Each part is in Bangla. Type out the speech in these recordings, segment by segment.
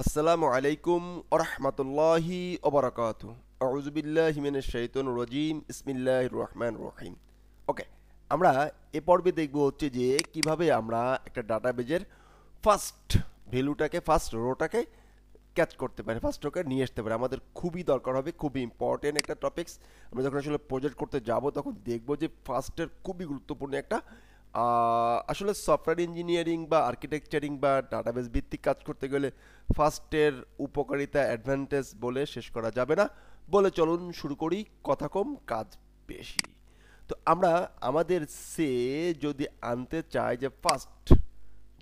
আসসালামু আলাইকুম ওরহমতুল্লাহি ওবরাকাতুহু আউযু বিল্লাহি মিনাশ শাইতানির রাজিম বিসমিল্লাহির রহমানির রহিম। ওকে, আমরা এ পর্বে দেখব হচ্ছে যে কিভাবে আমরা একটা ডাটাবেজের ফার্স্ট ভ্যালুটাকে ফার্স্ট রোটাকে ক্যাচ করতে পারি, ফার্স্ট রোকে নিয়ে আসতে পারি। আমাদের খুবই দরকার হবে, খুবই ইম্পর্টেন্ট একটা টপিকস। আমরা যখন আসলে প্রজেক্ট করতে যাব তখন দেখব যে ফার্স্টের খুবই গুরুত্বপূর্ণ একটা আসলে সফটওয়্যার ইঞ্জিনিয়ারিং বা আর্কিটেকচারিং বা ডাটাবেস ভিত্তিক কাজ করতে গেলে ফার্স্টের উপকারিতা অ্যাডভান্টেজ বলে শেষ করা যাবে না। বলে চলুন শুরু করি, কথা কম কাজ বেশি। তো আমরা আমাদের সে যদি আনতে চাই যে ফার্স্ট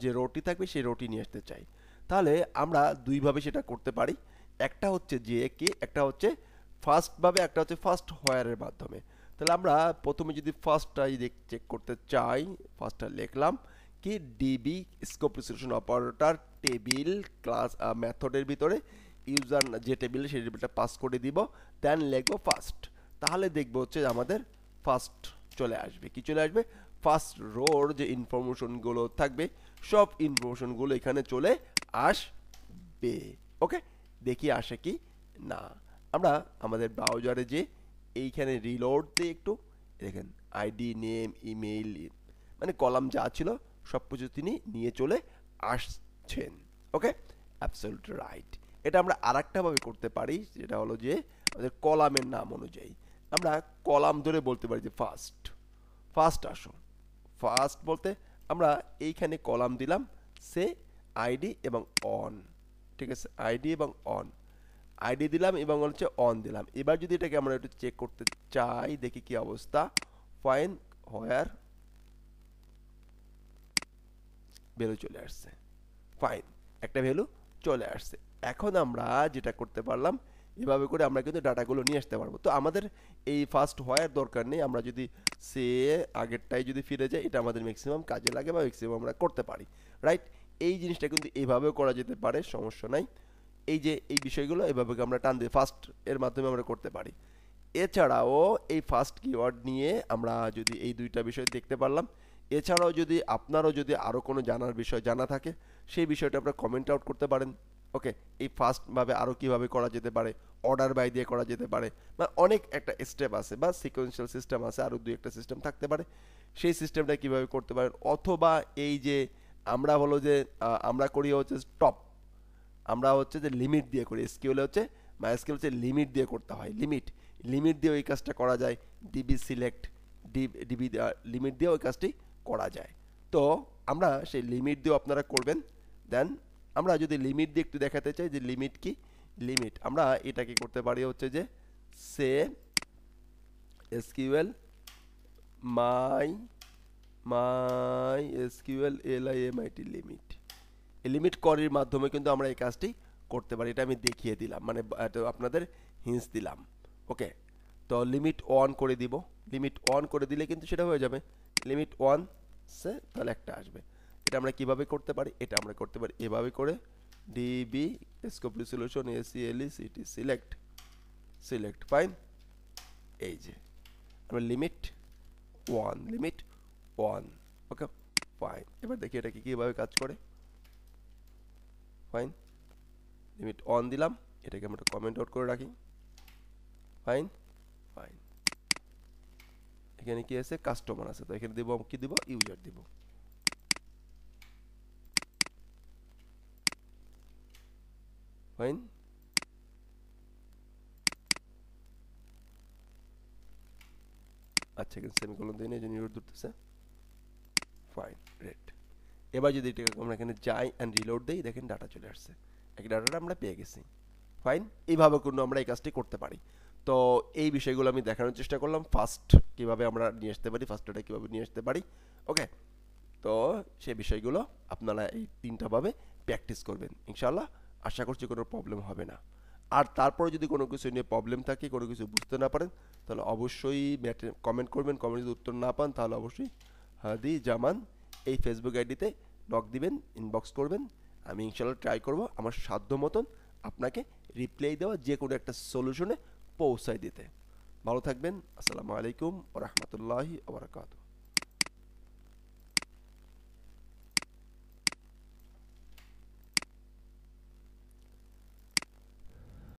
যে রোটি থাকবে সেই রোটি নিয়ে আসতে চাই, তাহলে আমরা দুইভাবে সেটা করতে পারি। একটা হচ্ছে যে কি, একটা হচ্ছে ফার্স্টভাবে, একটা হচ্ছে ফার্স্ট হোয়ারের মাধ্যমে। তাহলে আমরা প্রথমে যদি ফার্স্টটাই চেক করতে চাই, ফার্স্টটা লিখলাম কি DB scope resolution operator table class মেথডের ভিতরে ইউজার যে টেবিল সেই টেবিলটা পাস করে দিব, দেন লিখবো ফার্স্ট। তাহলে দেখবো হচ্ছে আমাদের ফার্স্ট চলে আসবে। কি চলে আসবে? ফার্স্ট রোর যে ইনফরমেশনগুলো থাকবে সব ইনফরমেশনগুলো এখানে চলে আসবে। ওকে, দেখি আসে কি না। আমরা আমাদের ব্রাউজারে যে এইখানে রিলোড দিয়ে একটু দেখেন আইডি নেম ইমেইল মানে কলাম যা ছিল সব কিছু তিনি নিয়ে চলে আসছেন। ওকে, অ্যাবসলিউট রাইট। এটা আমরা আরেকটাভাবে করতে পারি, যেটা হলো যে আমাদের কলামের নাম অনুযায়ী আমরা কলাম ধরে বলতে পারি যে ফার্স্ট ফার্স্ট আসো। ফার্স্ট বলতে আমরা এইখানে কলাম দিলাম সে আইডি এবং অন। ঠিক আছে, আইডি এবং অন, আইডি দিলাম এবং হচ্ছে অন দিলাম। এবার যদি এটাকে আমরা একটু চেক করতে চাই, দেখি কি অবস্থা। ফাইন হোয়ার ভ্যালু চলে আসছে। ফাইন, একটা ভ্যালু চলে আসছে। এখন আমরা যেটা করতে পারলাম, এভাবে করে আমরা কিন্তু ডাটাগুলো নিয়ে আসতে পারবো। তো আমাদের এই ফার্স্ট হোয়ার দরকার নেই, আমরা যদি সে আগেরটাই যদি ফিরে যাই, এটা আমাদের ম্যাক্সিমাম কাজে লাগে বা ম্যাক্সিমাম আমরা করতে পারি। রাইট, এই জিনিসটা কিন্তু এইভাবেও করা যেতে পারে, সমস্যা নাই। এই যে এই বিষয়গুলো এভাবে আমরা টান দিয়ে ফার্স্ট এর মাধ্যমে আমরা করতে পারি। এছাড়াও এই ফার্স্ট কিওয়ার্ড নিয়ে আমরা যদি এই দুইটা বিষয় দেখতে পারলাম। এছাড়াও যদি আপনারও যদি আরও কোনো জানার বিষয় জানা থাকে, সেই বিষয়টা আপনারা কমেন্ট আউট করতে পারেন। ওকে, এই ফার্স্টভাবে আরও কীভাবে করা যেতে পারে, অর্ডার বাই দিয়ে করা যেতে পারে, বা অনেক একটা স্টেপ আছে বা সিকোয়েন্সিয়াল সিস্টেম আছে, আরও দুই একটা সিস্টেম থাকতে পারে। সেই সিস্টেমটা কীভাবে করতে পারেন, অথবা এই যে আমরা হলো যে আমরা করি হচ্ছে টপ, আমরা হচ্ছে যে লিমিট দিয়ে করি। এসকিউএল হচ্ছে মাইএসকিউএল হচ্ছে লিমিট দিয়ে করতে হয়। লিমিট লিমিট দিয়ে ওই কাজটা করা যায়। ডিবি সিলেক্ট ডিবি লিমিট দিয়ে ওই কাজটি করা যায়। তো আমরা সেই লিমিট দিয়েও আপনারা করবেন। দেন আমরা যদি লিমিট দিয়ে একটু দেখাতে চাই যে লিমিট কি, লিমিট আমরা এটাকে করতে পারি হচ্ছে যে সে এসকিউএল মাই মাই এসকিউএল লিমিট। এই লিমিট করির মাধ্যমে কিন্তু আমরা এই কাজটি করতে পারি। এটা আমি দেখিয়ে দিলাম, মানে আপনাদের হিন্স দিলাম। ওকে, তো লিমিট অন করে দিব। লিমিট অন করে দিলে কিন্তু সেটা হয়ে যাবে। লিমিট অন সে তাহলে একটা আসবে। এটা আমরা কিভাবে করতে পারি, এটা আমরা করতে পারি এভাবে করে ডিবি স্কোপ রিসোলিউশন এসিএলই সিটি সিলেক্ট সিলেক্ট ফাইন। এই যে আমরা limit one limit one. Okay fine, এবার দেখি এটা কীভাবে কাজ করে। ফাইন, লিমিট অন দিলাম, এটাকে আমরা কমেন্ট আউট করে রাখি। ফাইন ফাইন, এখানে কি আছে, কাস্টমার আছে, তো এখানে দিব কি দিব, ইউজার দিব। ফাইন, আচ্ছা এখানে সেমিকোলন দিয়ে নিয়ে ইউজার ধরতেছে। Fine red. এবার যদি এটাকে আমরা এখানে যাই অ্যান্ড রিলোড দেই, দেখেন ডাটা চলে আসছে, এক ডাটাটা আমরা পেয়ে গেছি। ফাইন, এইভাবে কিন্তু আমরা এই কাজটি করতে পারি। তো এই বিষয়গুলো আমি দেখানোর চেষ্টা করলাম, ফার্স্ট কীভাবে আমরা নিয়ে আসতে পারি, ফার্স্ট ডাটা কীভাবে নিয়ে আসতে পারি। ওকে, তো সেই বিষয়গুলো আপনারা এই তিনটাভাবে প্র্যাকটিস করবেন, ইনশাল্লাহ আশা করছি কোনো প্রবলেম হবে না। আর তারপরে যদি কোনো কিছু নিয়ে প্রবলেম থাকে, কোনো কিছু বুঝতে না পারেন, তাহলে অবশ্যই কমেন্ট করবেন। কমেন্ট যদি উত্তর না পান তাহলে অবশ্যই হাদি জামান এই ফেসবুক আইডিতে নক দিবেন, ইনবক্স করবেন। আমি ইনশাল্লাহ ট্রাই করব আমার সাধ্য মতন আপনাকে রিপ্লাই দেওয়া, যে কোনো একটা সলিউশনে পৌঁছায় দিতে। ভালো থাকবেন। আসসালামু আলাইকুম ওয়া রাহমাতুল্লাহি ওয়া বারাকাতুহু।